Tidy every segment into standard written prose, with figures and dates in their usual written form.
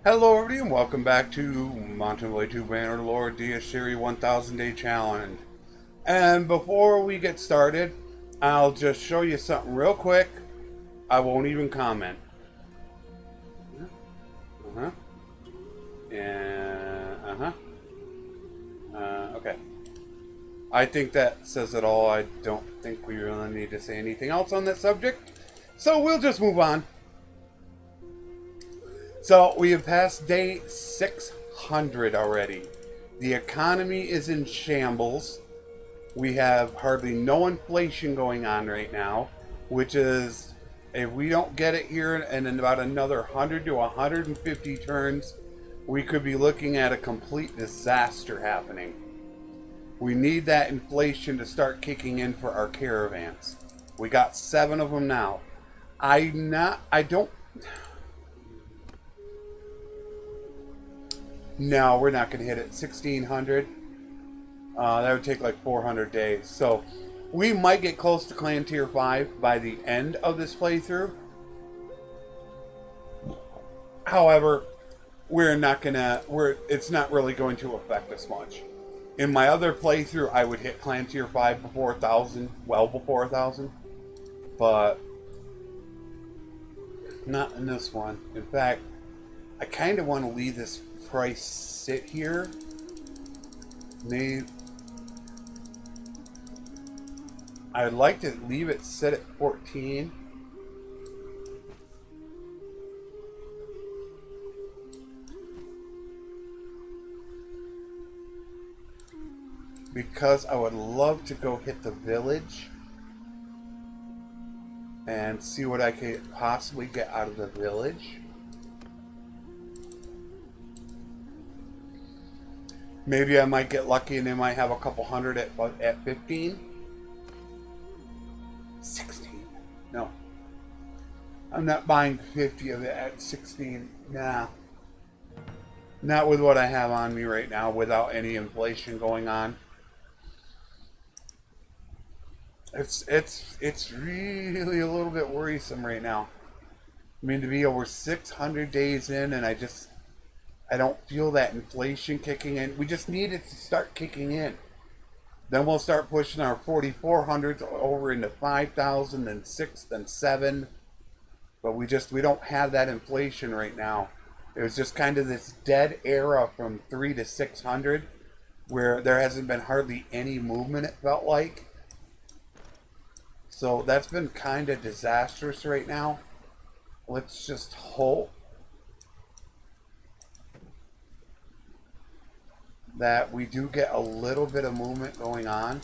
Hello everybody and welcome back to Mountain Blade 2 Bannerlord Aserai 1000 Day Challenge. And before we get started, I'll just show you something real quick. I won't even comment. Uh-huh. And okay. I think that says it all. I don't think we really need to say anything else on that subject. So we'll just move on. So we have passed day 600 already. The economy is in shambles. We have hardly no inflation going on right now, which is, if we don't get it here in about another 100 to 150 turns, we could be looking at a complete disaster happening. We need that inflation to start kicking in for our caravans. We got 7 of them now. No, we're not going to hit it. 1600. That would take like 400 days. So we might get close to Clan Tier 5 by the end of this playthrough. However, it's not really going to affect us much. In my other playthrough, I would hit Clan Tier 5 before 1,000, well before 1,000. But not in this one. In fact, I kind of want to leave this price sit here. I'd like to leave it sit at 14. Because I would love to go hit the village and see what I could possibly get out of the village. Maybe I might get lucky and they might have a couple hundred at 15. 16. No. I'm not buying 50 of it at 16. Nah. Not with what I have on me right now without any inflation going on. It's really a little bit worrisome right now. I mean, to be over 600 days in and I don't feel that inflation kicking in. We just need it to start kicking in. Then we'll start pushing our 4400s over into 5,000, then 6, then 7. But we don't have that inflation right now. It was just kind of this dead era from 3 to 600 where there hasn't been hardly any movement, it felt like. So that's been kind of disastrous right now. Let's just hope that we do get a little bit of movement going on.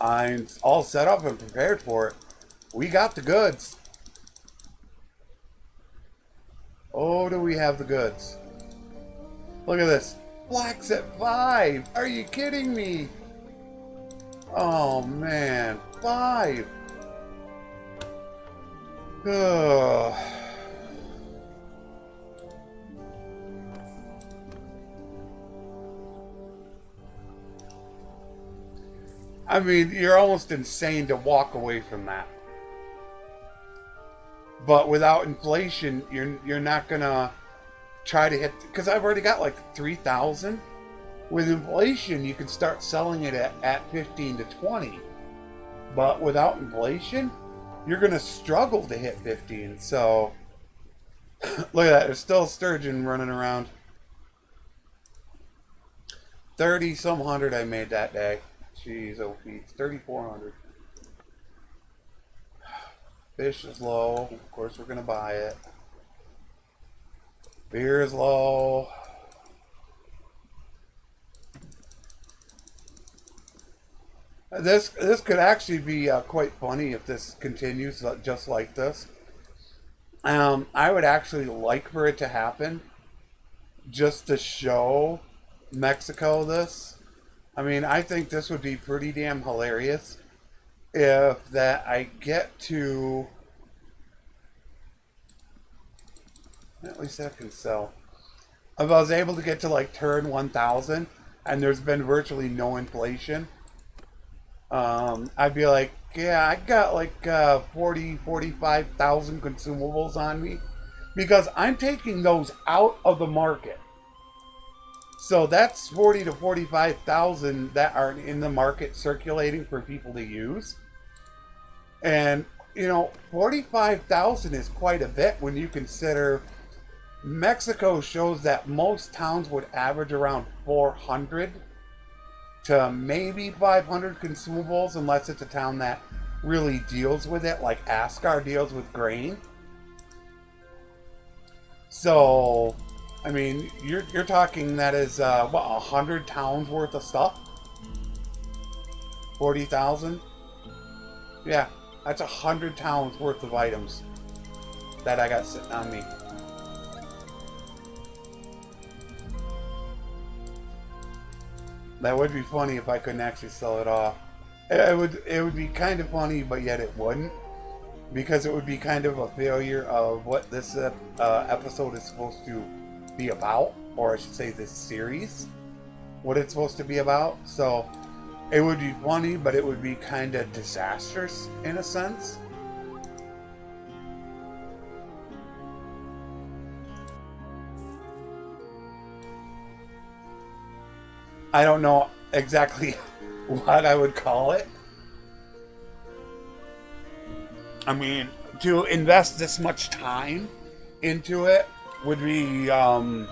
I'm all set up and prepared for it. We got the goods. Oh, do we have the goods? Look at this. Black's at 5. Are you kidding me? Oh, man. 5. Ugh. I mean, you're almost insane to walk away from that. But without inflation, you're not gonna try to hit, because I've already got like 3,000. With inflation, you can start selling it at 15 to 20. But without inflation, you're gonna struggle to hit 15. So look at that, there's still a sturgeon running around. 30 some hundred I made that day. Jeez, OP. 3,400. Fish is low. Of course, we're gonna buy it. Beer is low. This could actually be quite funny if this continues just like this. I would actually like for it to happen, just to show Mexico this. I mean, I think this would be pretty damn hilarious if that I get to, at least I can sell. If I was able to get to like turn 1,000 and there's been virtually no inflation, I'd be like, yeah, I got like 45,000 consumables on me because I'm taking those out of the market. So that's 40 to 45,000 that are in the market circulating for people to use. And, you know, 45,000 is quite a bit when you consider Mexico shows that most towns would average around 400 to maybe 500 consumables, unless it's a town that really deals with it, like Ascar deals with grain. So, I mean, you're talking that is what, 100 towns worth of stuff? 40,000? Yeah, that's 100 towns worth of items that I got sitting on me. That would be funny if I couldn't actually sell it off. It would be kind of funny, but yet it wouldn't, because it would be kind of a failure of what this episode is supposed to be about, or I should say this series, what it's supposed to be about. So it would be funny, but it would be kind of disastrous in a sense. I don't know exactly what I would call it. I mean, to invest this much time into it would be, I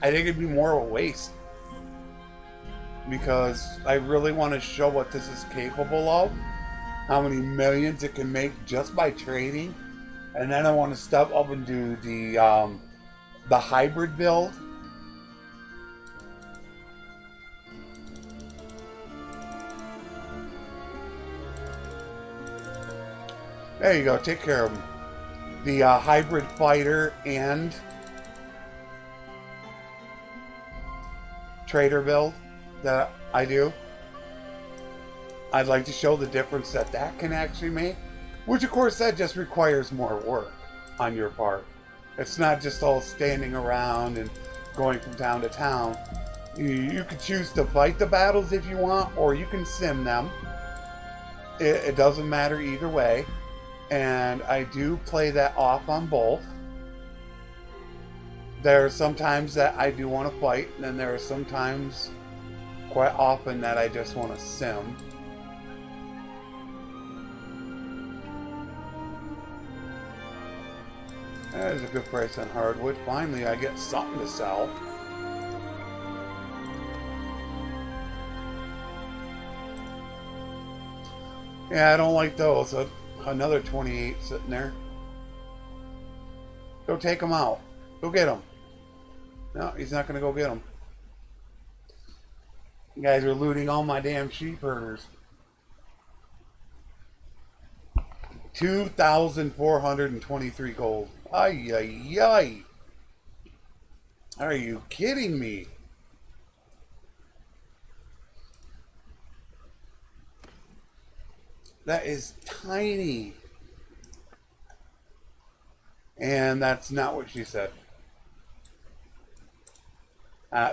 think it'd be more of a waste. Because I really want to show what this is capable of, how many millions it can make just by trading, and then I want to step up and do the hybrid build. There you go, take care of them. The hybrid fighter and trader build that I do. I'd like to show the difference that that can actually make, which of course that just requires more work on your part. It's not just all standing around and going from town to town. You can choose to fight the battles if you want, or you can sim them. It doesn't matter either way. And I do play that off on both. There are some times that I do want to fight, and then there are some times, quite often, that I just want to sim. That is a good price on hardwood. Finally, I get something to sell. Yeah, I don't like those. Another 28 sitting there. Go take them out. Go get them. No, he's not going to go get them. You guys are looting all my damn sheep herders. 2,423 gold. Ay, ay, ay. Are you kidding me? That is tiny. And that's not what she said.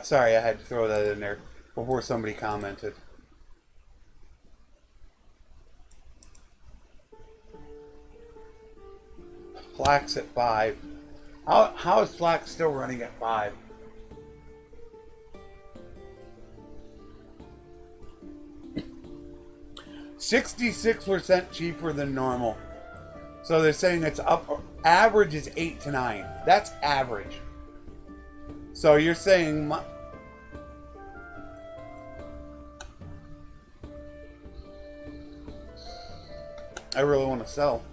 Sorry, I had to throw that in there before somebody commented. Flax at 5. How is Flax still running at 5? $66% cheaper than normal. So they're saying it's up. Average is 8 to 9. That's average. So you're saying I really want to sell.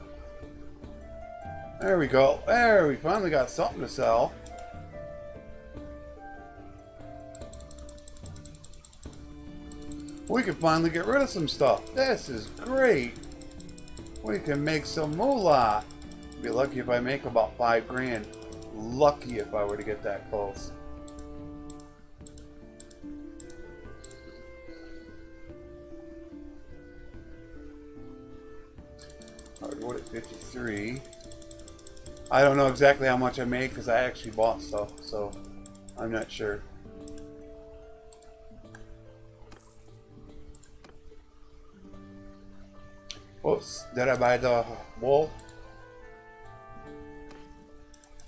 There we go. There, we finally got something to sell. We can finally get rid of some stuff. This is great. We can make some moolah. Be lucky if I make about 5 grand. Lucky if I were to get that close. Hardwood at 53. I don't know exactly how much I made because I actually bought stuff, so I'm not sure. Whoops, did I buy the wool?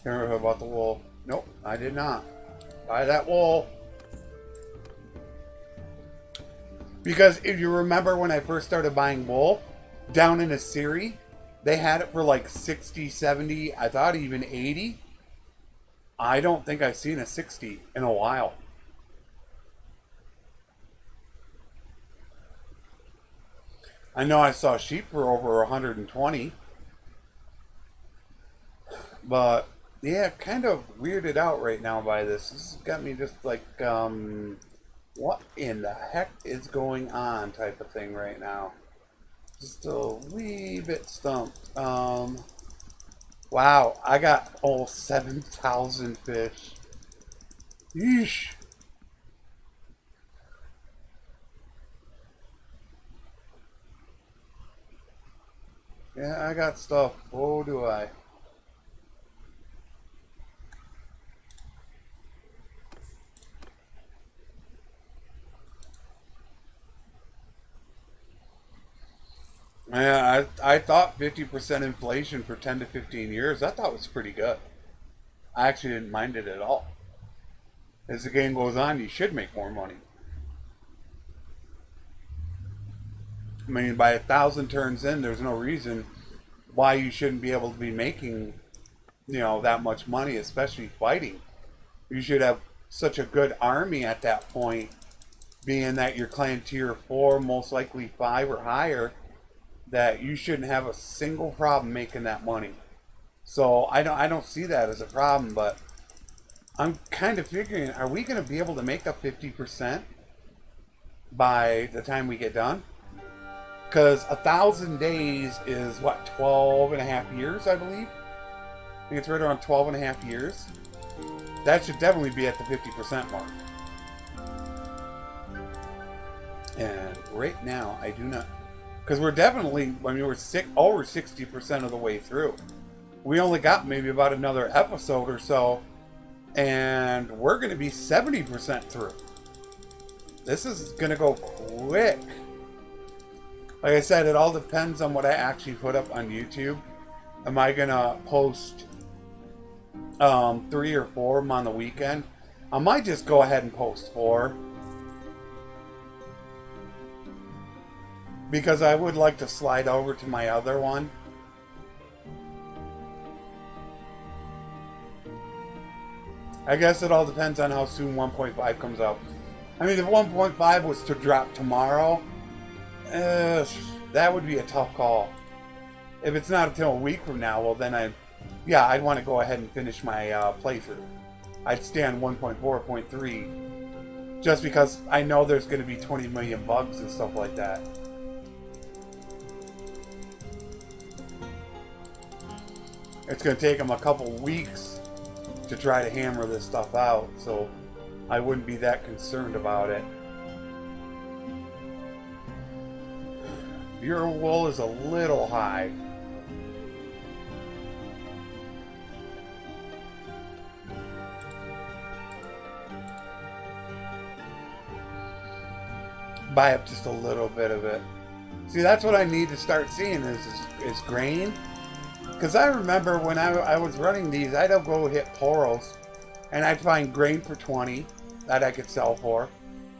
Can't remember about the wool. Nope, I did not buy that wool. Because if you remember when I first started buying wool, down in Aserai, they had it for like 60, 70, I thought even 80. I don't think I've seen a 60 in a while. I know I saw sheep for over 120. But, yeah, kind of weirded out right now by this. This has got me just like, what in the heck is going on type of thing right now. Just a wee bit stumped. Wow, I got almost 7,000 fish. Yeesh. Yeah, I got stuff. Oh, do I. Yeah, I thought 50% inflation for 10 to 15 years, I thought was pretty good. I actually didn't mind it at all. As the game goes on, you should make more money. I mean, by 1,000 turns in, there's no reason why you shouldn't be able to be making, that much money, especially fighting. You should have such a good army at that point, being that you're clan tier 4, most likely 5 or higher, that you shouldn't have a single problem making that money. So I don't see that as a problem, but I'm kind of figuring, are we going to be able to make up 50% by the time we get done? Because 1,000 days is what, 12 and a half years, I believe? I think it's right around 12 and a half years. That should definitely be at the 50% mark. And right now, I do not. Because we're definitely, I mean, we're over 60% of the way through. We only got maybe about another episode or so. And we're going to be 70% through. This is going to go quick. Like I said, it all depends on what I actually put up on YouTube. Am I going to post 3 or 4 of them on the weekend? I might just go ahead and post 4. Because I would like to slide over to my other one. I guess it all depends on how soon 1.5 comes out. I mean, if 1.5 was to drop tomorrow, that would be a tough call. If it's not until a week from now, well then I'd want to go ahead and finish my playthrough. I'd stay on 1.4.3 just because I know there's going to be 20 million bugs and stuff like that. It's going to take them a couple weeks to try to hammer this stuff out, so I wouldn't be that concerned about it. Your wool is a little high. Buy up just a little bit of it. See, that's what I need to start seeing is grain. Because I remember when I was running these, I'd go hit Poros, and I'd find grain for 20 that I could sell for,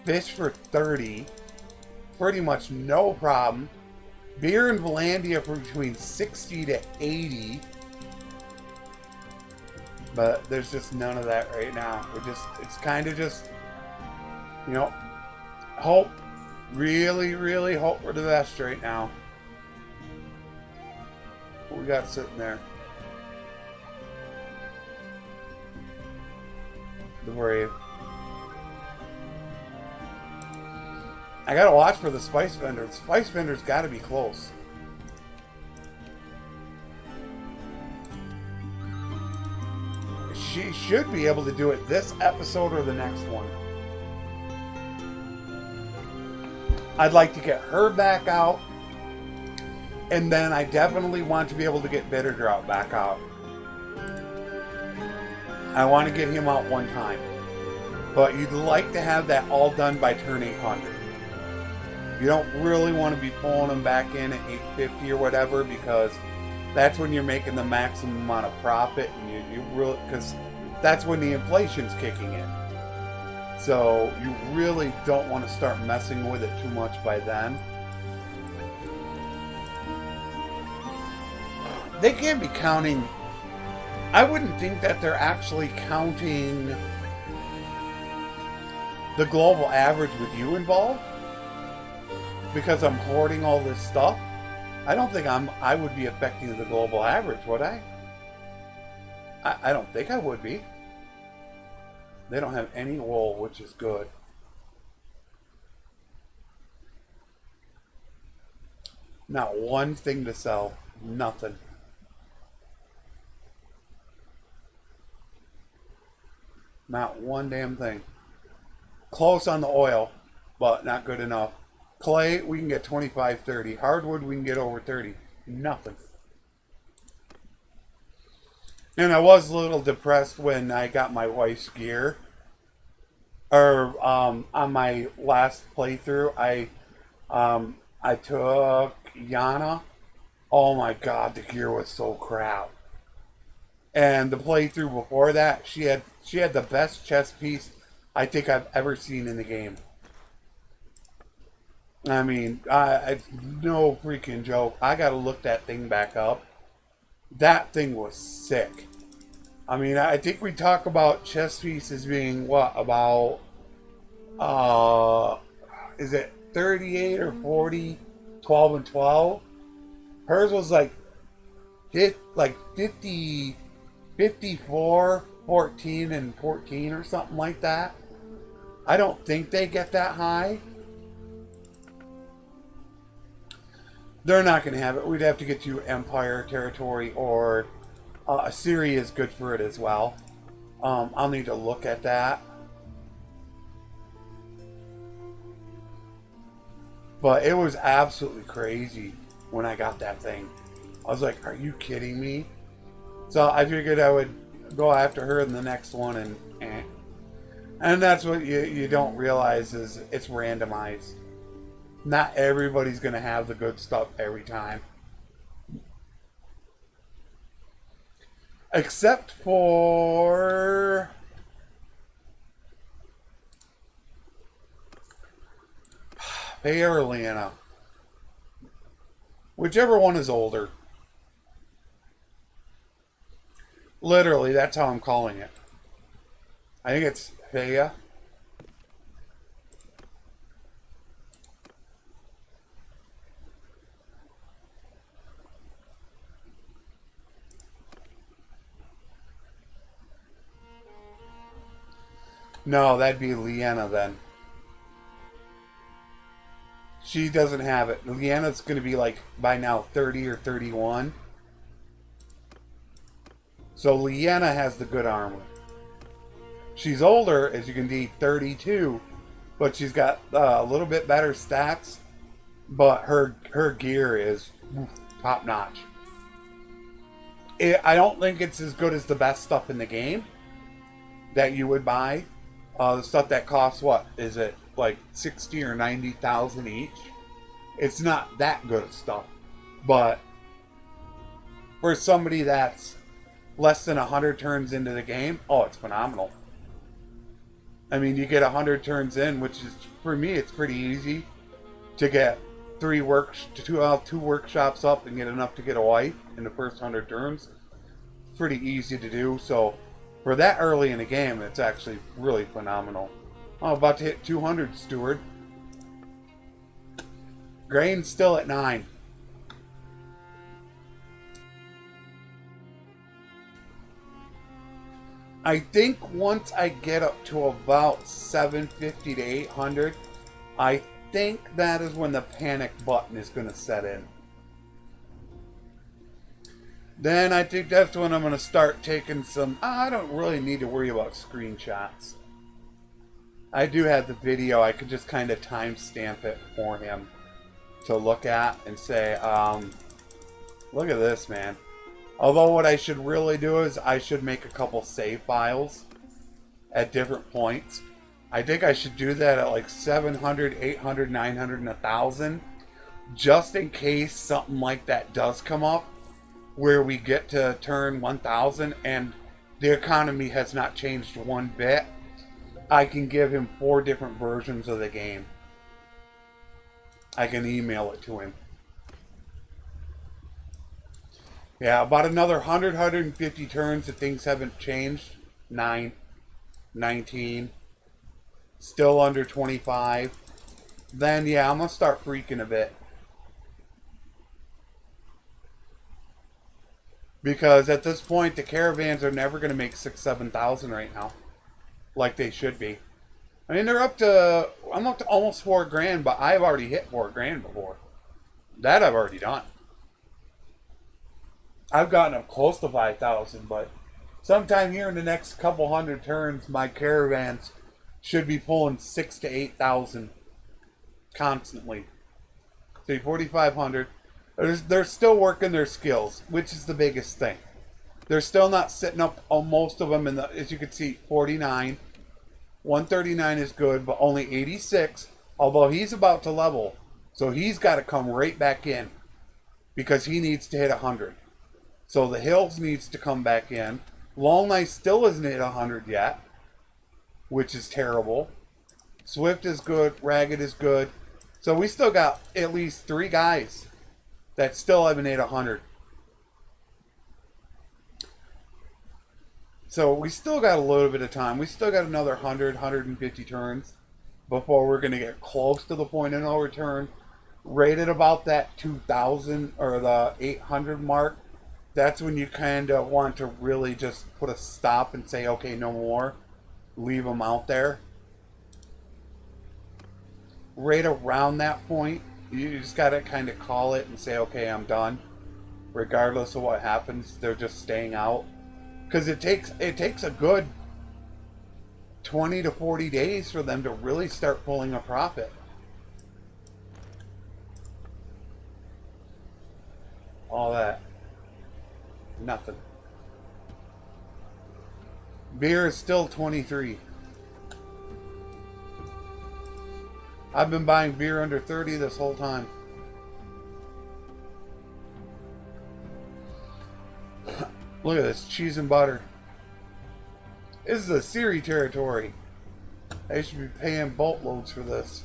fish for 30, pretty much no problem, beer and Valandia for between 60 to 80, but there's just none of that right now. It's kind of just, hope, really, really hope for the best right now. What we got sitting there? The Brave. I gotta watch for the Spice Vendor. The Spice Vendor's gotta be close. She should be able to do it this episode or the next one. I'd like to get her back out. And then I definitely want to be able to get Bitter Drought back out. I want to get him out one time. But you'd like to have that all done by turn 800. You don't really want to be pulling them back in at 850 or whatever, because that's when you're making the maximum amount of profit, and you really, because that's when the inflation's kicking in. So you really don't want to start messing with it too much by then. They can't be counting. I wouldn't think that they're actually counting the global average with you involved, because I'm hoarding all this stuff. I don't think I would be affecting the global average, would I? I don't think I would be. They don't have any wool, which is good. Not one thing to sell. Nothing. Not one damn thing. Close on the oil, but not good enough. Clay, we can get 25, 30. Hardwood, we can get over 30. Nothing. And I was a little depressed when I got my wife's gear. Or on my last playthrough, I took Yana. Oh my god, the gear was so crap. And the playthrough before that, she had the best chest piece I think I've ever seen in the game. I mean, it's no freaking joke. I gotta look that thing back up. That thing was sick. I mean, I think we talk about chest pieces being what, about is it 38 or 40, 12 and 12? Hers was like 50, 54, 14 and 14 or something like that. I don't think they get that high. They're not going to have it. We'd have to get to Empire territory, or Aserai is good for it as well. I'll need to look at that. But it was absolutely crazy when I got that thing. I was like, are you kidding me? So I figured I would go after her in the next one, and that's what you don't realize is it's randomized. Not everybody's going to have the good stuff every time. Except for Faya or Lyanna. Whichever one is older. Literally, that's how I'm calling it. I think it's Faya. No, that'd be Lyanna then. She doesn't have it. Lyanna's going to be like, by now, 30 or 31. So Lyanna has the good armor. She's older, as you can see, 32. But she's got a little bit better stats. But her gear is top notch. I don't think it's as good as the best stuff in the game that you would buy. The stuff that costs, what is it, like 60 or 90,000 each? It's not that good of stuff, but for somebody that's less than 100 turns into the game, oh, it's phenomenal. I mean, you get 100 turns in, which is, for me, it's pretty easy to get two workshops up and get enough to get a wife in the first 100 turns. It's pretty easy to do, so for that early in the game, it's actually really phenomenal. Oh, about to hit 200, Steward. Grain's still at 9. I think once I get up to about 750 to 800, I think that is when the panic button is going to set in. Then I think that's when I'm going to start taking some... I don't really need to worry about screenshots. I do have the video. I could just kind of timestamp it for him to look at and say, look at this, man. Although what I should really do is I should make a couple save files at different points. I think I should do that at like 700, 800, 900, and 1,000. Just in case something like that does come up where we get to turn 1,000 and the economy has not changed one bit. I can give him 4 different versions of the game. I can email it to him. Yeah, about another 100, 150 turns if things haven't changed. 9, 19, still under 25. Then, yeah, I'm going to start freaking a bit. Because at this point, the caravans are never going to make 6,000, 7,000 right now. Like they should be. I mean, I'm up to almost 4 grand, but I've already hit 4 grand before. That I've already done. I've gotten up close to 5,000, but sometime here in the next couple hundred turns, my caravans should be pulling 6,000 to 8,000 constantly. Say 4,500. They're still working their skills, which is the biggest thing. They're still not sitting up on most of them in the, as you can see, 49. 139 is good, but only 86. Although he's about to level, so he's got to come right back in because he needs to hit 100. So the Hills needs to come back in. Long Knife still isn't hit 100 yet, which is terrible. Swift is good. Ragged is good. So we still got at least 3 guys that still haven't hit 100. So we still got a little bit of time. We still got another 100, 150 turns before we're going to get close to the point of no return. Right at about that 2,000 or the 800 mark, that's when you kind of want to really just put a stop and say, okay, no more. Leave them out there. Right around that point, you just got to kind of call it and say, okay, I'm done. Regardless of what happens, they're just staying out. Because it takes a good 20 to 40 days for them to really start pulling a profit. All that. Nothing. Beer is still 23. I've been buying beer under 30 this whole time. Look at this, cheese and butter. This is a Siri territory. They should be paying boatloads for this.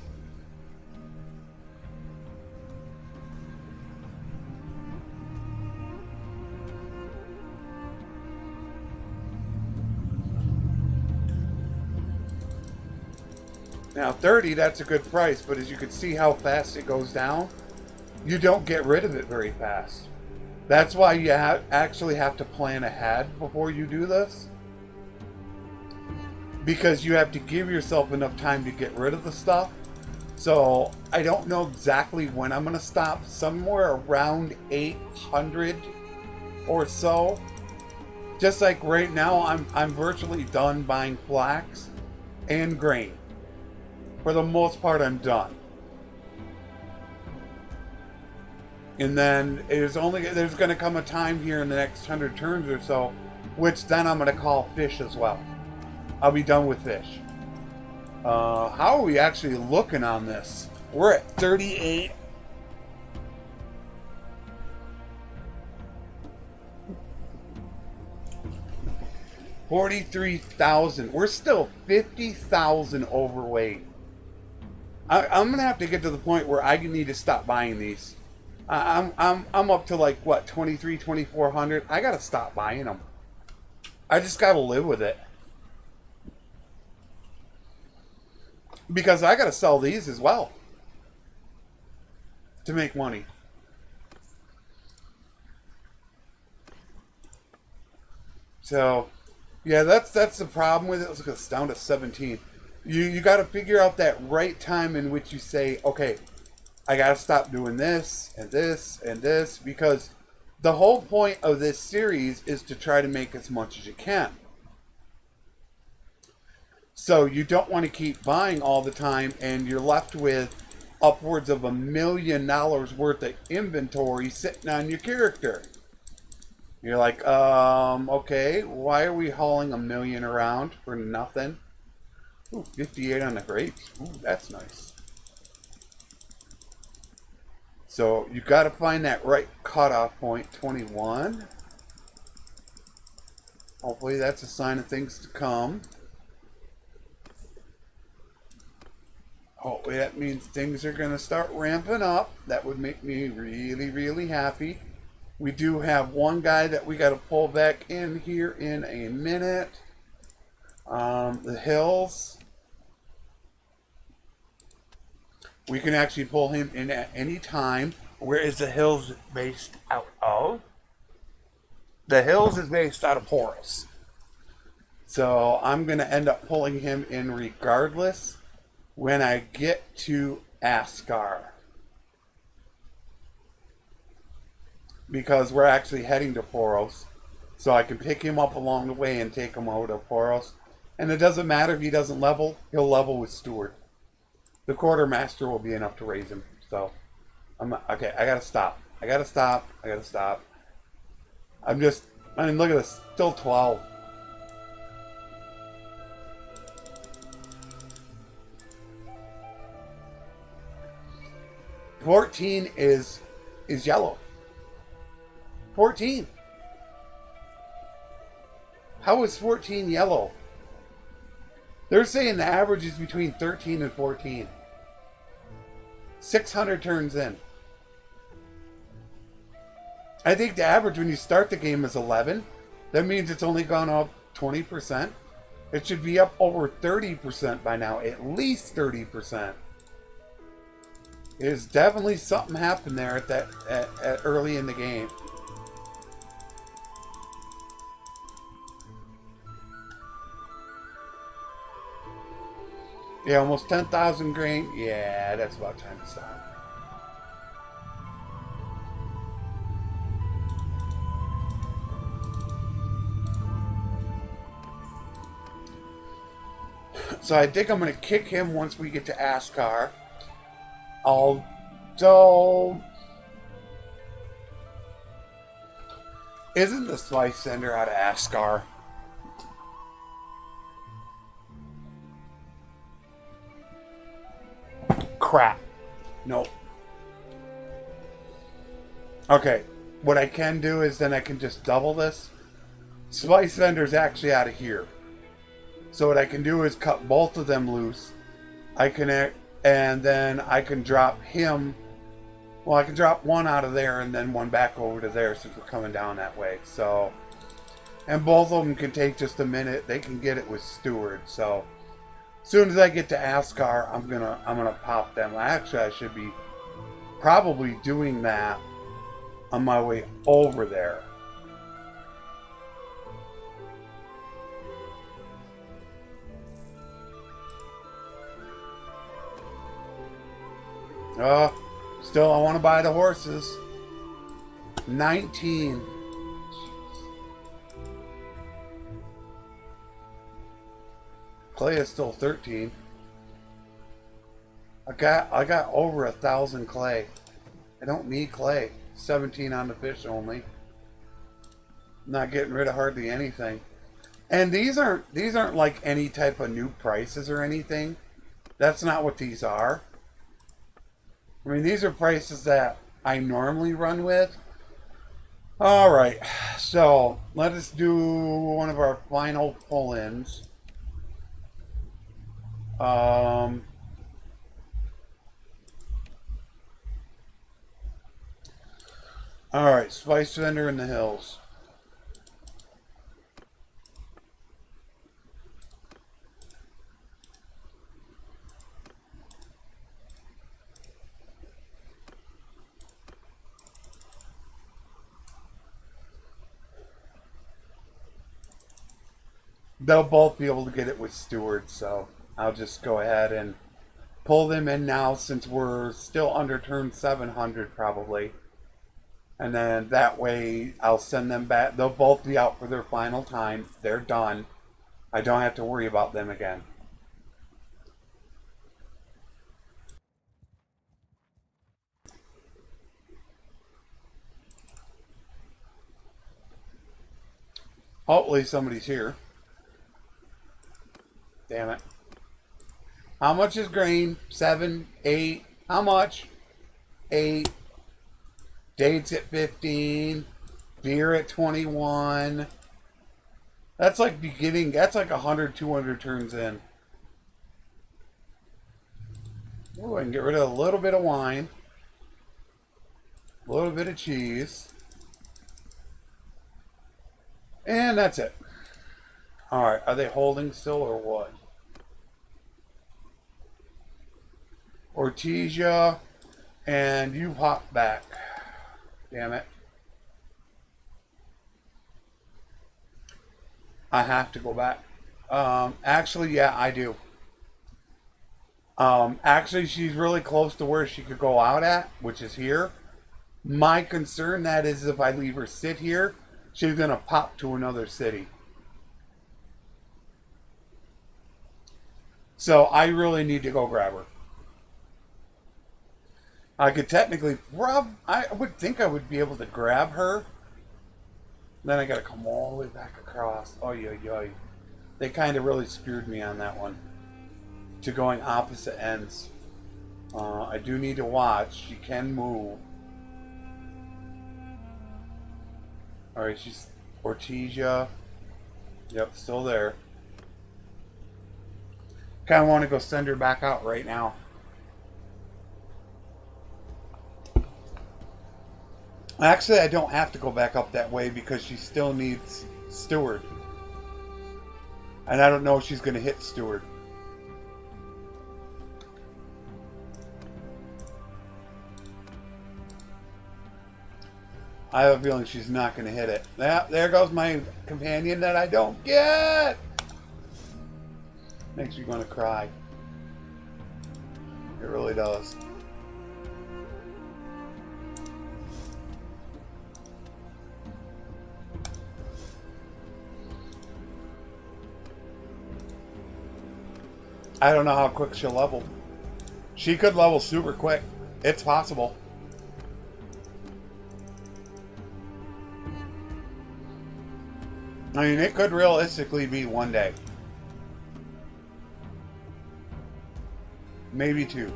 Now 30, that's a good price, but as you can see how fast it goes down, you don't get rid of it very fast. That's why you actually have to plan ahead before you do this. Because you have to give yourself enough time to get rid of the stuff. So I don't know exactly when I'm going to stop. Somewhere around 800 or so. Just like right now, I'm virtually done buying flax and grain. For the most part, I'm done. And then there's going to come a time here in the next 100 turns or so, which then I'm going to call fish as well. I'll be done with fish. How are we actually looking on this? We're at 38. $43,000. We're still 50,000 overweight. I'm going to have to get to the point where I need to stop buying these. I'm up to like what, 2,400. I gotta stop buying them. I just gotta live with it because I gotta sell these as well to make money. So yeah, that's the problem with it. Look, it's down to 17. You got to figure out that right time in which you say, okay, I gotta stop doing this and this and this, because the whole point of this series is to try to make as much as you can. So you don't want to keep buying all the time and you're left with upwards of $1 million worth of inventory sitting on your character. You're like, okay, why are we hauling $1 million around for nothing? Ooh, 58 on the grapes. Ooh, that's nice. So you got to find that right cutoff point, 21. Hopefully that's a sign of things to come. Hopefully that means things are going to start ramping up. That would make me really, really happy. We do have one guy that we got to pull back in here in a minute. The hills. We can actually pull him in at any time. Where is the hills based out of? The hills is based out of Horus. So I'm going to end up pulling him in regardless when I get to Askar. Because we're actually heading to Poros. So I can pick him up along the way and take him over to Poros. And it doesn't matter if he doesn't level, he'll level with Steward. The quartermaster will be enough to raise him. So, okay, I gotta stop. I gotta stop. I mean, look at this. Still 12. $14 is yellow. 14. How is 14 yellow? They're saying the average is between 13 and 14. 600 turns in. I think the average when you start the game is 11. That means it's only gone up 20%. It should be up over 30% by now. At least 30%. There's definitely something happened there at early in the game. Yeah, almost 10,000 grain. Yeah, that's about time to stop. So I think I'm going to kick him once we get to Askar. Although, isn't the Spice Sender out of Askar? Crap. Nope. Okay, what I can do is then I can just double this. Spice Sender's actually out of here. So what I can do is cut both of them loose. And then I can drop him. Well, I can drop one out of there and then one back over to there since we're coming down that way. So, and both of them can take just a minute. They can get it with Steward. So, as soon as I get to Askar, I'm gonna pop them. Actually, I should be probably doing that on my way over there. Still, I want to buy the horses. 19. Clay is still 13. I got over 1,000 clay. I don't need clay. 17 on the fish only. I'm not getting rid of hardly anything. And these aren't like any type of new prices or anything. That's not what these are. I mean, these are prices that I normally run with. Alright, so let us do one of our final pull-ins. Alright, Spice Vendor in the Hills. They'll both be able to get it with Steward, so I'll just go ahead and pull them in now since we're still under turn 700 probably. And then that way I'll send them back. They'll both be out for their final time. They're done. I don't have to worry about them again. Hopefully somebody's here. Damn it. How much is grain? 7, 8. How much? 8. Dates at 15. Beer at 21. That's like beginning. That's like 100, 200 turns in. Oh, I can get rid of a little bit of wine. A little bit of cheese. And that's it. Alright, are they holding still or what? Ortesia, and you hop back. Damn it. I have to go back. Actually, yeah, I do. Actually, she's really close to where she could go out at, which is here. My concern that is if I leave her sit here, she's going to pop to another city. So I really need to go grab her. I could technically, I would think I would be able to grab her. Then I got to come all the way back across. Oh, yeah. They kind of really screwed me on that one. To going opposite ends. I do need to watch. She can move. Alright, she's Ortesia. Yep, still there. Kind of want to go send her back out right now. Actually, I don't have to go back up that way because she still needs Steward. And I don't know if she's going to hit Steward. I have a feeling she's not going to hit it. There goes my companion that I don't get. Makes you want to cry. It really does. I don't know how quick she'll level. She could level super quick. It's possible. I mean, it could realistically be one day. Maybe 2.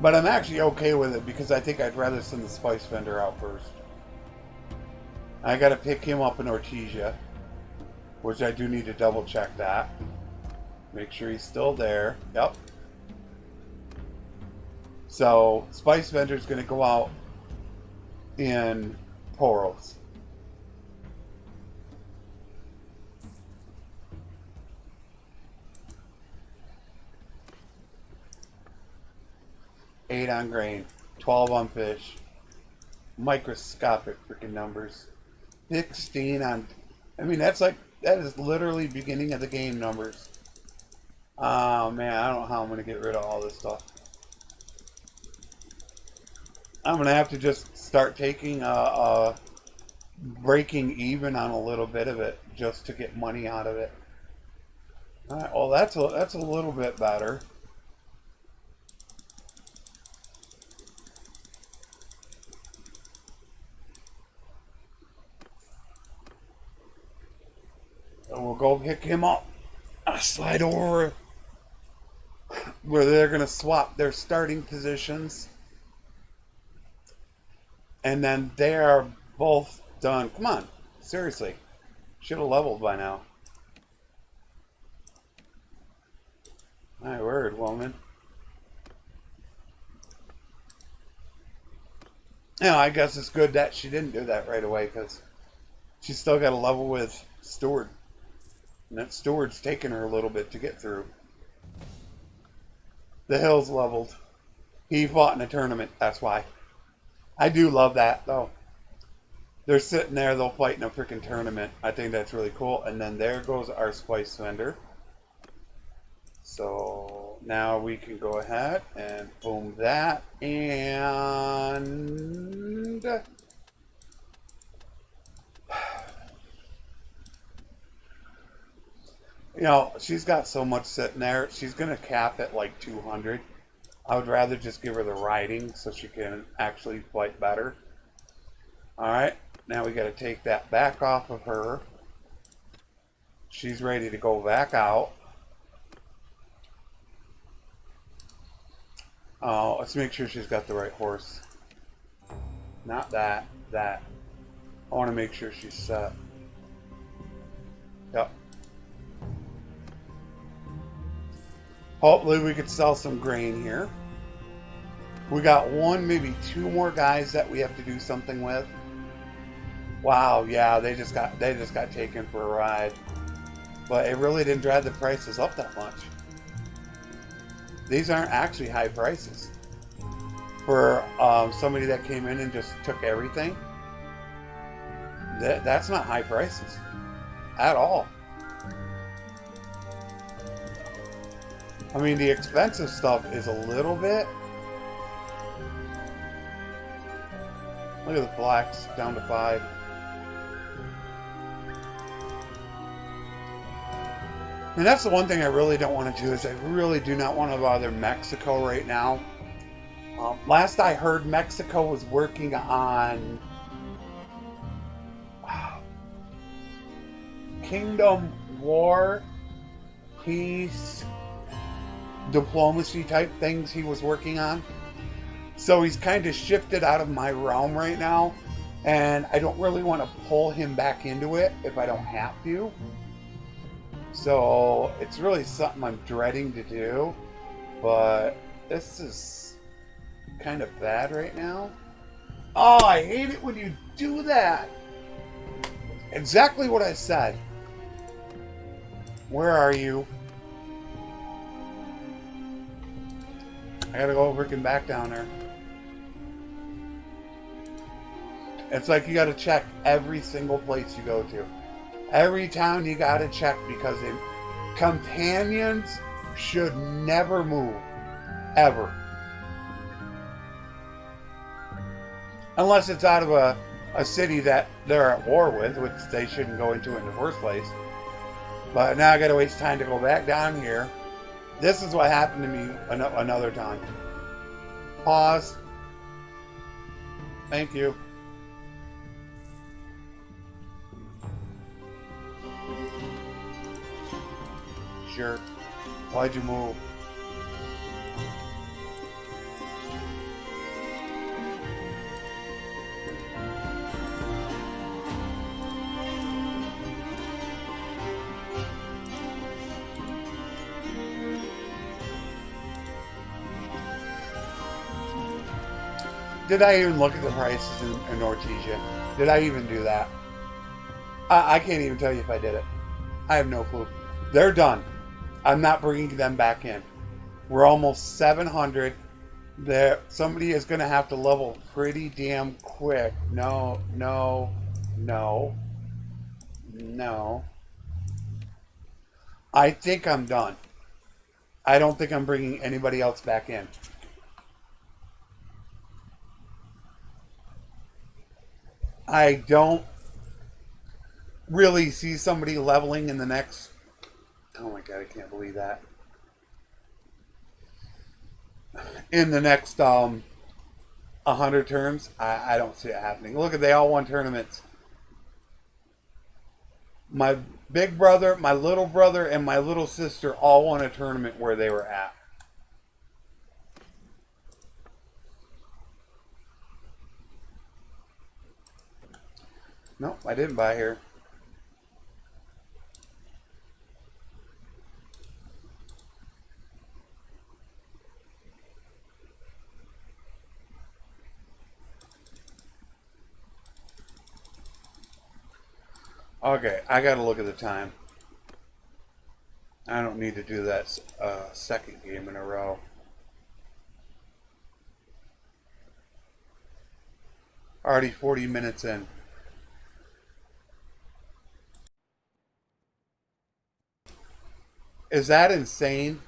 But I'm actually okay with it because I think I'd rather send the Spice Vendor out first. I gotta pick him up in Ortesia, which I do need to double check that. Make sure he's still there. Yep. So, Spice Vendor's gonna go out in Poros. Eight on grain, 12 on fish. Microscopic freaking numbers. 16 on... I mean, that is literally beginning of the game numbers. Oh, man, I don't know how I'm going to get rid of all this stuff. I'm going to have to just start taking breaking even on a little bit of it just to get money out of it. All right, well, that's a little bit better. And we'll go pick him up. I'll slide over where they're going to swap their starting positions. And then they are both done. Come on. Seriously. Should have leveled by now. My word, woman. You know, I guess it's good that she didn't do that right away because she's still got to level with Steward. And that Steward's taking her a little bit to get through. The hill's leveled. He fought in a tournament, that's why. I do love that, though. They're sitting there, they'll fight in a freaking tournament. I think that's really cool. And then there goes our Spice Vendor. So now we can go ahead and boom that. And You know, she's got so much sitting there. She's going to cap at like 200. I would rather just give her the riding so she can actually fight better. Alright, now we got to take that back off of her. She's ready to go back out. Let's make sure she's got the right horse. Not that, that. I want to make sure she's set. Yep. Hopefully we could sell some grain here. We got one, maybe two more guys that we have to do something with. Wow, yeah, they just got taken for a ride. But it really didn't drive the prices up that much. These aren't actually high prices. For somebody that came in and just took everything, that's not high prices at all. I mean, the expensive stuff is a little bit. Look at the blacks down to 5. And that's the one thing I really don't want to do is I really do not want to bother Mexico right now. Last I heard, Mexico was working on Kingdom War, peace, diplomacy type things he was working on. So he's kind of shifted out of my realm right now. And I don't really want to pull him back into it if I don't have to. So it's really something I'm dreading to do. But this is kind of bad right now. Oh, I hate it when you do that. Exactly what I said. Where are you? I gotta go freaking back down there. It's like you gotta check every single place you go to. Every town you gotta check because companions should never move. Ever. Unless it's out of a city that they're at war with, which they shouldn't go into in the first place. But now I gotta waste time to go back down here. This is what happened to me another time. Pause. Thank you. Sure. Why'd you move? Did I even look at the prices in Ortesia? Did I even do that? I can't even tell you if I did it. I have no clue. They're done. I'm not bringing them back in. We're almost 700. Somebody is going to have to level pretty damn quick. No, no, no, no. I think I'm done. I don't think I'm bringing anybody else back in. I don't really see somebody leveling in the next... Oh my god, I can't believe that. In the next 100 turns, I don't see it happening. Look, they all won tournaments. My big brother, my little brother, and my little sister all won a tournament where they were at. Nope, I didn't buy here. Okay, I gotta look at the time. I don't need to do that second game in a row. Already 40 minutes in. Is that insane?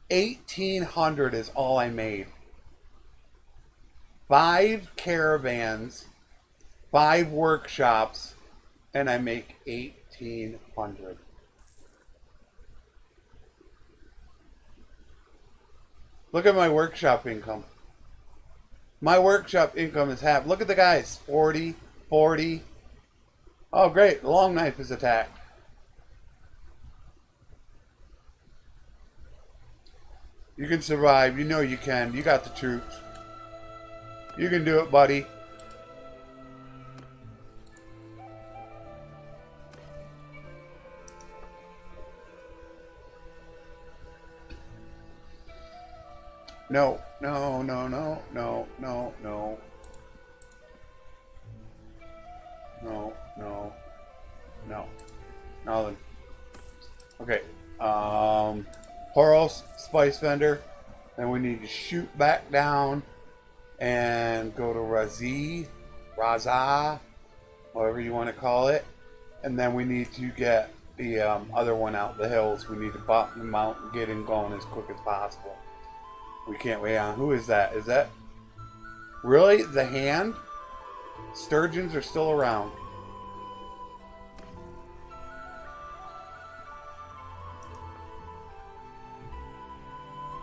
1,800 is all I made. 5 caravans, 5 workshops, and I make 1,800. Look at my workshop income. My workshop income is half. Look at the guys. 40, 40. Oh, great. The long knife is attacked. You can survive. You know you can. You got the troops. You can do it, buddy. No, no, no, no, no, no, no. No, no, no. Nothing. Okay. Horos, Spice Vendor. Then we need to shoot back down and go to Raza, whatever you want to call it. And then we need to get the other one out the hills. We need to bottom them out and get him going as quick as possible. We can't wait on. Who is that? Is that really the hand? Sturgeons are still around.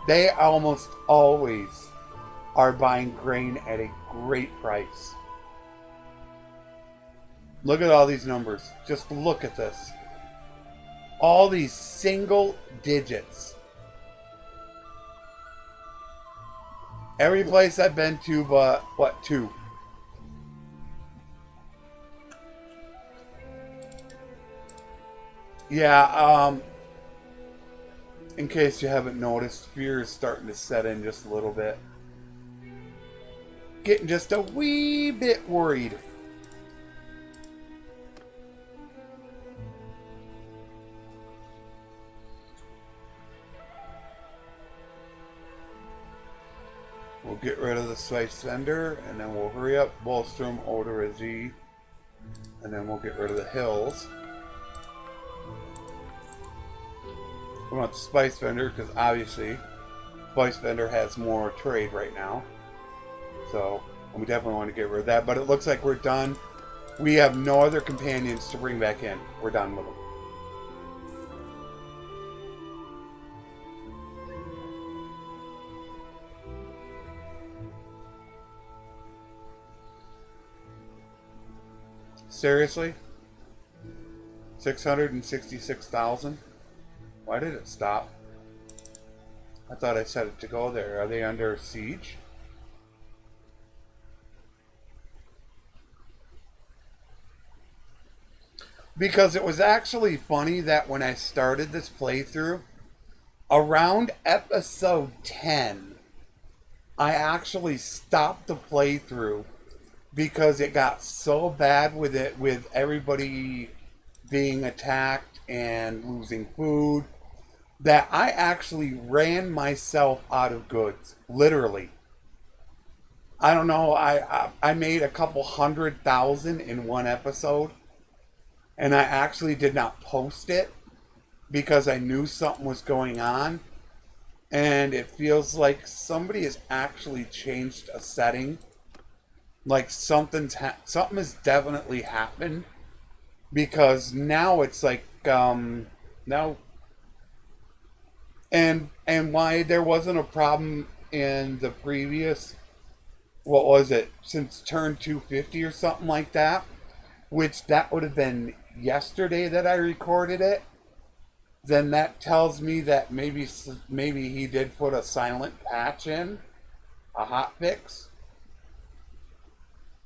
They almost always are buying grain at a great price. Look at all these numbers. Just look at this. All these single digits. Every place I've been to but, what, 2? Yeah, in case you haven't noticed, fear is starting to set in just a little bit. Getting just a wee bit worried. We'll get rid of the Spice Vendor, and then we'll hurry up, bolster him over to Z, and then we'll get rid of the hills. We want the Spice Vendor because obviously Spice Vendor has more trade right now. So we definitely want to get rid of that. But it looks like we're done. We have no other companions to bring back in. We're done with them. Seriously? 666,000? Why did it stop? I thought I set it to go there. Are they under siege? Because it was actually funny that when I started this playthrough, around episode 10, I actually stopped the playthrough because it got so bad with everybody being attacked and losing food, that I actually ran myself out of goods. Literally. I don't know, I made a couple 100,000 in one episode, and I actually did not post it because I knew something was going on, and it feels like somebody has actually changed a setting. Like something has definitely happened, because now it's like now, and why there wasn't a problem in the previous, what was it, since turn 250 or something like that, which that would have been yesterday that I recorded it. Then that tells me that maybe he did put a silent patch in, a hot fix.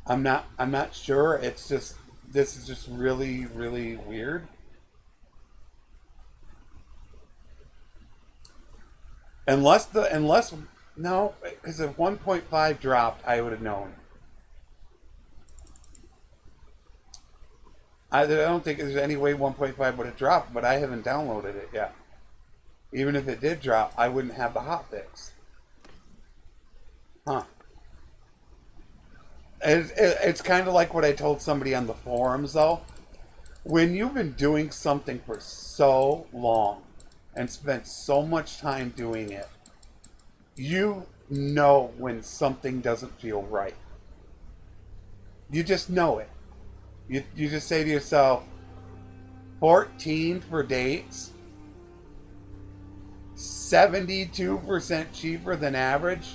I'm not sure. It's just, this is just really, really weird. Unless no, because if 1.5 dropped, I would have known. I don't think there's any way 1.5 would have dropped, but I haven't downloaded it yet. Even if it did drop, I wouldn't have the hotfix. Huh. It's kind of like what I told somebody on the forums, though. When you've been doing something for so long and spent so much time doing it, you know when something doesn't feel right. You just know it. You just say to yourself, 14 for dates, 72% cheaper than average.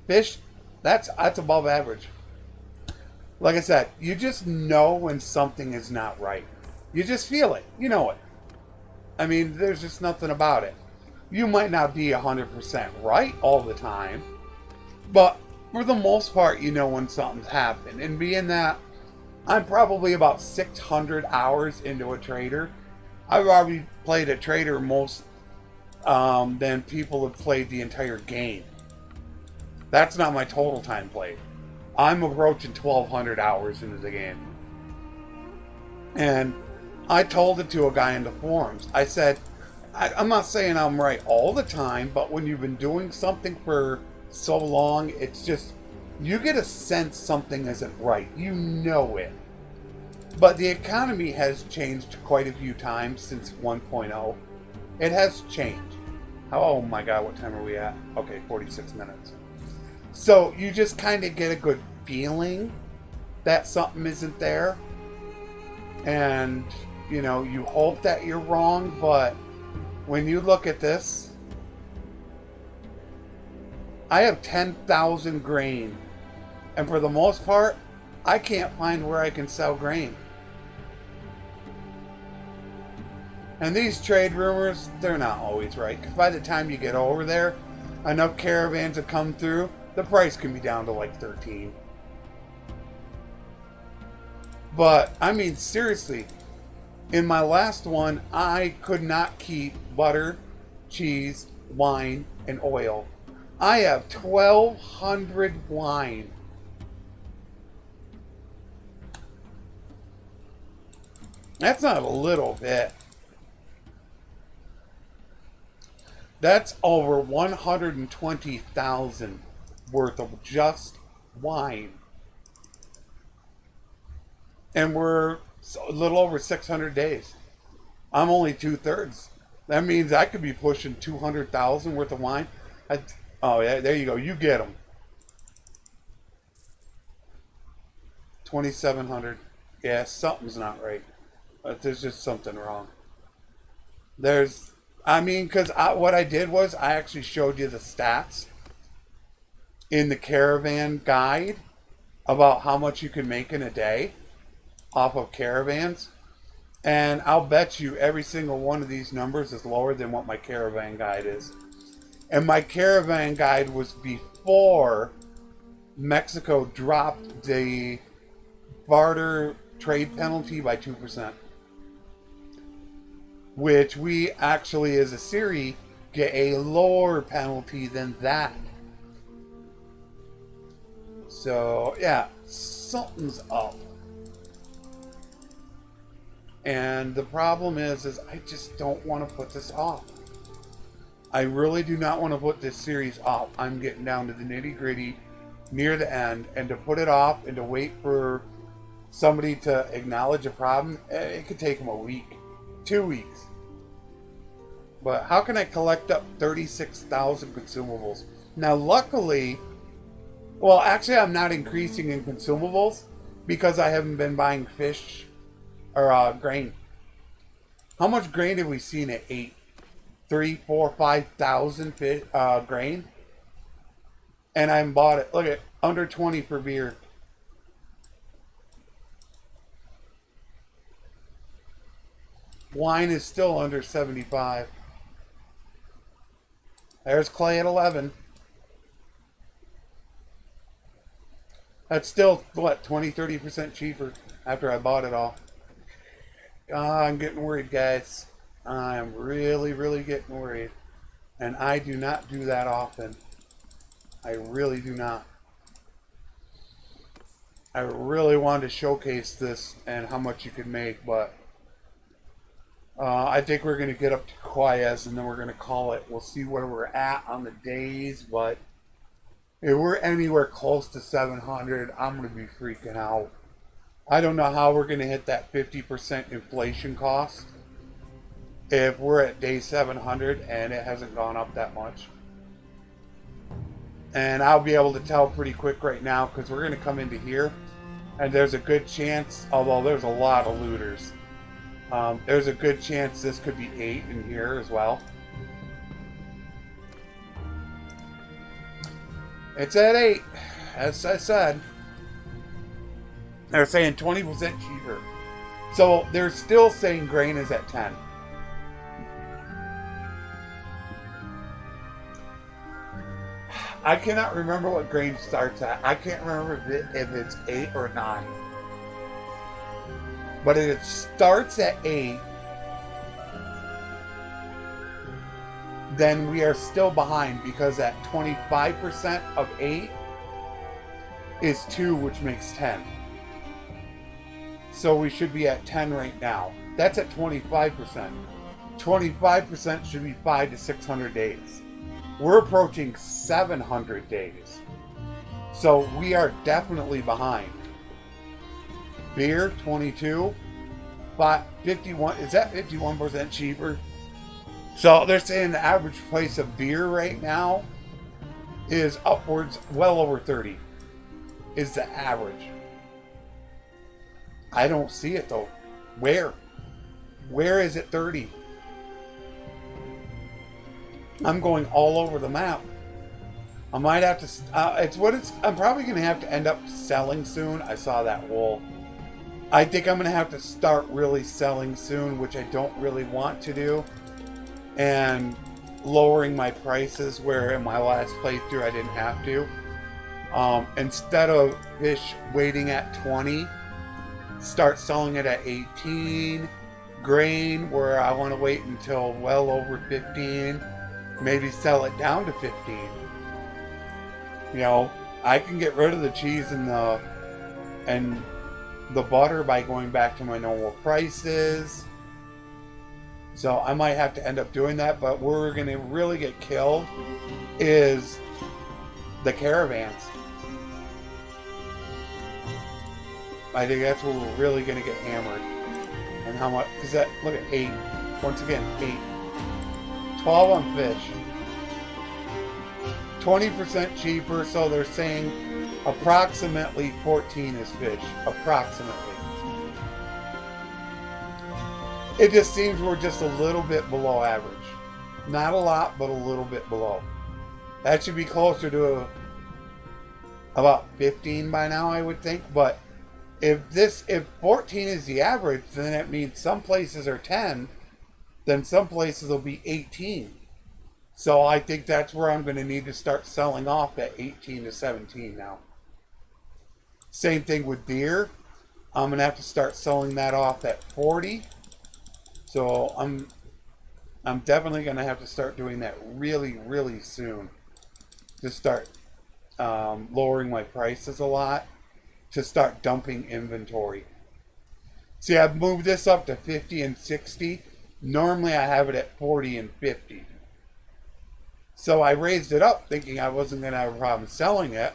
Fish, that's above average. Like I said, you just know when something is not right. You just feel it. You know it. I mean, there's just nothing about it. You might not be 100% right all the time, but for the most part, you know when something's happened. And being that I'm probably about 600 hours into a trader, I've already played a trader most than people have played the entire game. That's not my total time played. I'm approaching 1,200 hours into the game. And I told it to a guy in the forums. I said, I'm not saying I'm right all the time, but when you've been doing something for so long, it's just, you get a sense something isn't right. You know it. But the economy has changed quite a few times since 1.0. It has changed. Oh my god, what time are we at? Okay, 46 minutes. So you just kind of get a good feeling that something isn't there. And, you know, you hope that you're wrong, but when you look at this, I have 10,000 grain. And for the most part, I can't find where I can sell grain. And these trade rumors, they're not always right. Because by the time you get over there, enough caravans have come through, the price can be down to like 13. But, I mean, seriously, in my last one, I could not keep butter, cheese, wine, and oil. I have 1,200 wine. That's not a little bit. That's over 120,000 worth of just wine. And we're a little over 600 days. I'm only 2/3. That means I could be pushing 200,000 worth of wine. Oh, yeah, there you go. You get them. 2,700. Yeah, something's not right. There's just something wrong. Because what I did was I actually showed you the stats in the caravan guide about how much you can make in a day off of caravans. And I'll bet you every single one of these numbers is lower than what my caravan guide is. And my caravan guide was before Mexico dropped the barter trade penalty by 2%. Which we actually, as Aserai, get a lower penalty than that. So, yeah, something's up. And the problem is I just don't want to put this off. I really do not want to put this series off. I'm getting down to the nitty gritty near the end, and to put it off and to wait for somebody to acknowledge a problem, it could take them a week, 2 weeks. But how can I collect up 36,000 consumables? Now, luckily, well, actually, I'm not increasing in consumables because I haven't been buying fish or grain. How much grain have we seen at 8? 3, 4, 5,000 grain? And I haven't bought it. Look at under 20 per beer. Wine is still under 75. There's clay at 11. That's still, what, 20, 30% cheaper after I bought it all. I'm getting worried, guys. I'm really, really getting worried. And I do not do that often. I really do not. I really wanted to showcase this and how much you could make, but I think we're going to get up to Quayes and then we're going to call it. We'll see where we're at on the days, but if we're anywhere close to 700, I'm going to be freaking out. I don't know how we're going to hit that 50% inflation cost if we're at day 700 and it hasn't gone up that much. And I'll be able to tell pretty quick right now because we're going to come into here And there's a good chance, although there's a lot of looters, there's a good chance this could be 8 in here as well. It's at 8, as I said. They're saying 20% cheaper. So they're still saying grain is at 10. I cannot remember what grain starts at. I can't remember if it's 8 or 9. But if it starts at 8, then we are still behind, because at 25% of 8 is 2, which makes 10. So we should be at 10 right now. That's at 25%. 25% should be 500 to 600 days. We're approaching 700 days. So we are definitely behind. Beer, 22. But 51, is that 51% cheaper? So they're saying the average price of beer right now is upwards, well over 30. Is the average. I don't see it though. Where? Where is it 30? I'm going all over the map. I might have to, I'm probably going to have to end up selling soon. I saw that wool. I think I'm going to have to start really selling soon, which I don't really want to do. And lowering my prices, where in my last playthrough I didn't have to. Instead of fish waiting at 20, start selling it at 18. Grain, where I want to wait until well over 15. Maybe sell it down to 15. You know, I can get rid of the cheese and the butter by going back to my normal prices. So I might have to end up doing that, but where we're going to really get killed is the caravans. I think that's where we're really going to get hammered. And how much is that? Look at 8. Once again, 8. 12 on fish. 20% cheaper, so they're saying approximately 14 is fish. Approximately. It just seems we're just a little bit below average. Not a lot, but a little bit below. That should be closer to about 15 by now, I would think. But if 14 is the average, then that means some places are 10. Then some places will be 18. So I think that's where I'm going to need to start selling off at 18 to 17 now. Same thing with beer. I'm going to have to start selling that off at 40. So I'm definitely going to have to start doing that really, really soon. To start lowering my prices a lot. To start dumping inventory. See, I've moved this up to 50 and 60. Normally I have it at 40 and 50. So I raised it up thinking I wasn't going to have a problem selling it,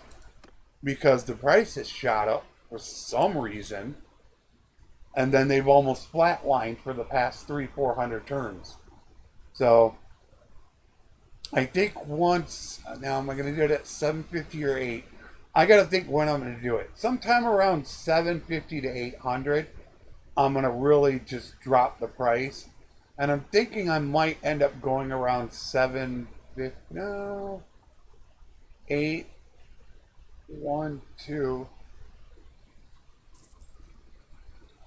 because the price has shot up for some reason. And then they've almost flatlined for the past 300-400 turns. So I think once, now am I going to do it at 750 or 8? I got to think when I'm going to do it. Sometime around 750 to 800, I'm going to really just drop the price. And I'm thinking I might end up going around 750, no, 8, 1, 2.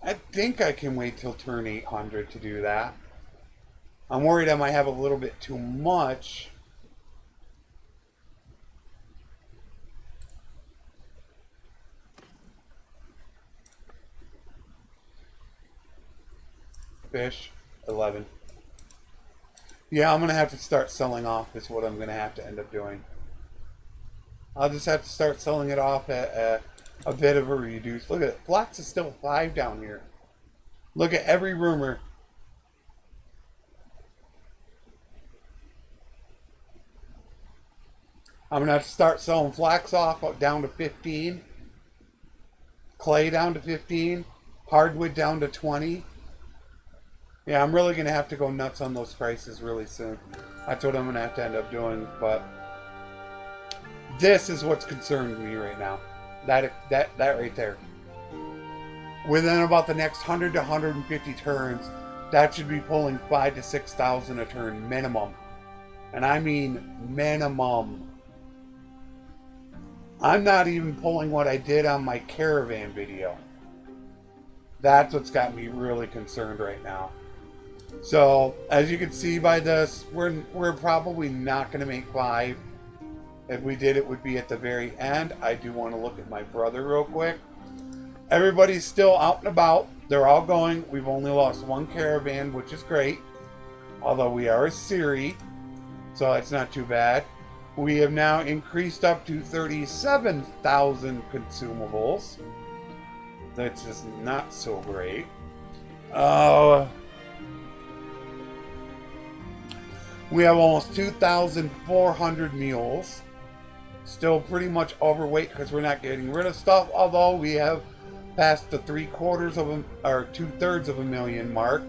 I think I can wait till turn 800 to do that. I'm worried I might have a little bit too much. Fish, 11. Yeah, I'm going to have to start selling off is what I'm going to have to end up doing. I'll just have to start selling it off at a bit of a reduce. Look at it. Flax is still 5 down here. Look at every rumor. I'm going to have to start selling flax off down to 15. Clay down to 15. Hardwood down to 20. Yeah, I'm really going to have to go nuts on those prices really soon. That's what I'm going to have to end up doing. But this is what's concerning me right now. That right there. within about the next 100 to 150 turns, that should be pulling 5,000 to 6,000 a turn minimum. And I mean minimum. I'm not even pulling what I did on my caravan video. That's what's got me really concerned right now. So, as you can see by this, we're probably not going to make 5. If we did, it would be at the very end. I do want to look at my brother real quick. Everybody's still out and about. They're all going. We've only lost 1 caravan, which is great. Although we are a Aserai, so it's not too bad. We have now increased up to 37,000 consumables. That's just not so great. We have almost 2,400 mules. Still pretty much overweight because we're not getting rid of stuff, although we have passed the 2/3 of a million mark.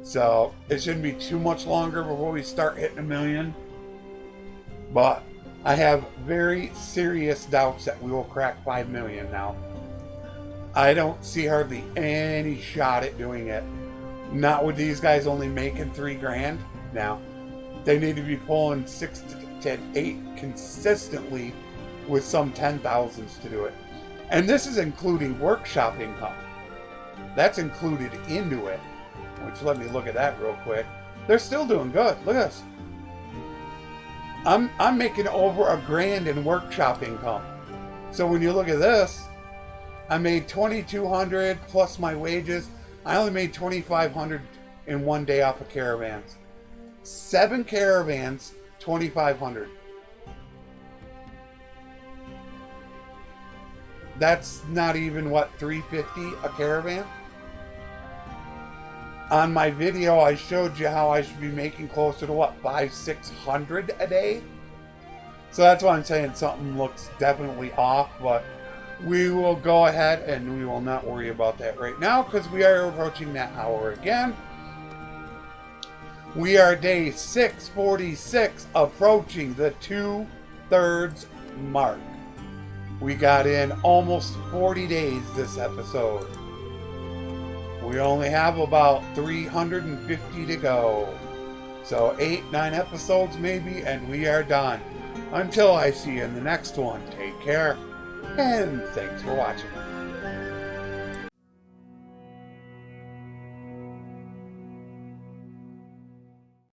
So it shouldn't be too much longer before we start hitting 1 million. But I have very serious doubts that we will crack 5 million now. I don't see hardly any shot at doing it. Not with these guys only making 3 grand. Now, they need to be pulling 6 to 8 consistently with some 10,000s to do it. And this is including workshop income. That's included into it. Which, let me look at that real quick. They're still doing good. Look at this. I'm making over $1 grand in workshop income. So when you look at this, I made 2,200 plus my wages. I only made 2,500 in 1 day off of caravans. 7 caravans, 2,500. That's not even what, $350 a caravan? On my video, I showed you how I should be making closer to what, 500-600 a day? So that's why I'm saying something looks definitely off, but we will go ahead and we will not worry about that right now because we are approaching that hour again. We are day 646, approaching the 2/3 mark. We got in almost 40 days this episode. We only have about 350 to go. So 8-9 episodes maybe, and we are done. Until I see you in the next one, take care, and thanks for watching.